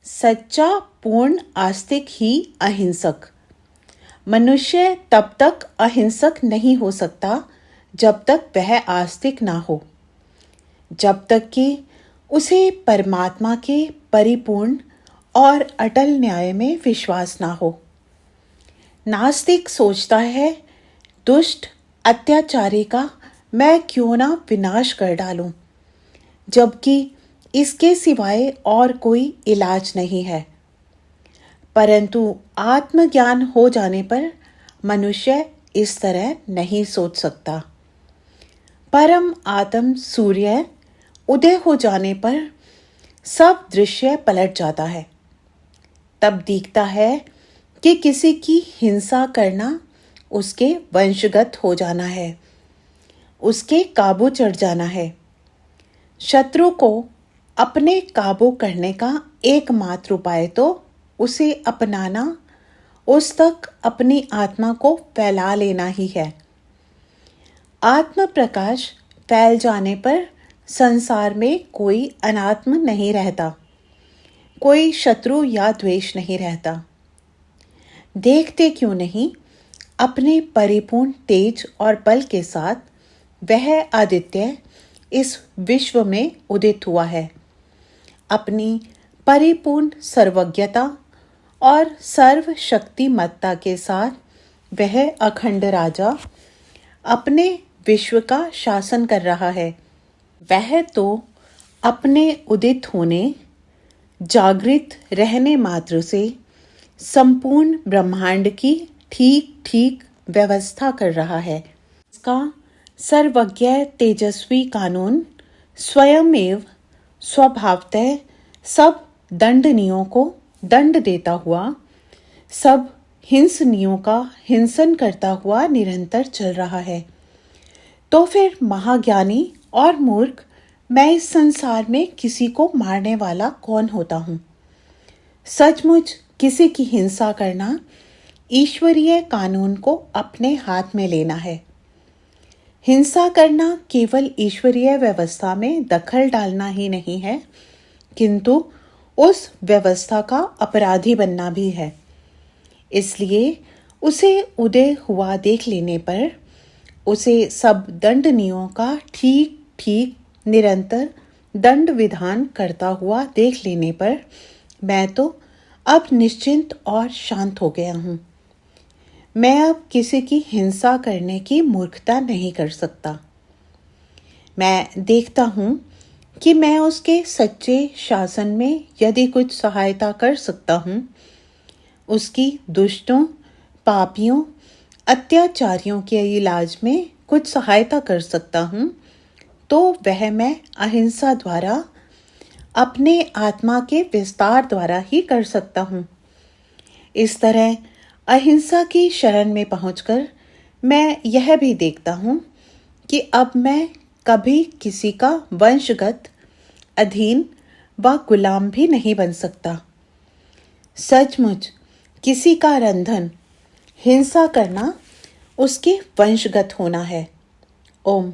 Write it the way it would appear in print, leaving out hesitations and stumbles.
सच्चा पूर्ण आस्तिक ही अहिंसक। मनुष्य तब तक अहिंसक नहीं हो सकता जब तक वह आस्तिक ना हो, जब तक कि उसे परमात्मा के परिपूर्ण और अटल न्याय में विश्वास ना हो। नास्तिक सोचता है, दुष्ट अत्याचारी का मैं क्यों ना विनाश कर डालूं, जबकि इसके सिवाय और कोई इलाज नहीं है। परंतु आत्मज्ञान हो जाने पर मनुष्य इस तरह नहीं सोच सकता। परम आत्म सूर्य उदय हो जाने पर सब दृश्य पलट जाता है। तब दिखता है कि किसी की हिंसा करना उसके वंशगत हो जाना है, उसके काबू चढ़ जाना है। शत्रु को अपने काबू करने का एकमात्र उपाय तो उसे अपनाना, उस तक अपनी आत्मा को फैला लेना ही है। आत्म प्रकाश फैल जाने पर संसार में कोई अनात्म नहीं रहता, कोई शत्रु या द्वेष नहीं रहता। देखते क्यों नहीं, अपने परिपूर्ण तेज और बल के साथ वह आदित्य इस विश्व में उदित हुआ है। अपनी परिपूर्ण सर्वज्ञता और सर्वशक्तिमत्ता के साथ वह अखंड राजा अपने विश्व का शासन कर रहा है। वह तो अपने उदित होने, जागृत रहने मात्र से संपूर्ण ब्रह्मांड की ठीक ठीक व्यवस्था कर रहा है। इसका सर्वज्ञ तेजस्वी कानून स्वयमेव स्वभावतः सब दंडनीयों को दंड देता हुआ, सब हिंसनीयों का हिंसन करता हुआ निरंतर चल रहा है। तो फिर महाज्ञानी और मूर्ख मैं इस संसार में किसी को मारने वाला कौन होता हूँ? सचमुच किसी की हिंसा करना ईश्वरीय कानून को अपने हाथ में लेना है। हिंसा करना केवल ईश्वरीय व्यवस्था में दखल डालना ही नहीं है, किंतु उस व्यवस्था का अपराधी बनना भी है। इसलिए उसे उदय हुआ देख लेने पर, उसे सब दंडनीयों का ठीक ठीक निरंतर दंड विधान करता हुआ देख लेने पर मैं तो अब निश्चिंत और शांत हो गया हूँ। मैं अब किसी की हिंसा करने की मूर्खता नहीं कर सकता। मैं देखता हूँ कि मैं उसके सच्चे शासन में यदि कुछ सहायता कर सकता हूँ, उसकी दुष्टों, पापियों, अत्याचारियों के इलाज में कुछ सहायता कर सकता हूँ, तो वह मैं अहिंसा द्वारा, अपने आत्मा के विस्तार द्वारा ही कर सकता हूँ। इस तरह अहिंसा की शरण में पहुंचकर मैं यह भी देखता हूँ कि अब मैं कभी किसी का वंशगत, अधीन व गुलाम भी नहीं बन सकता। सचमुच किसी का रंधन, हिंसा करना उसके वंशगत होना है। ओम।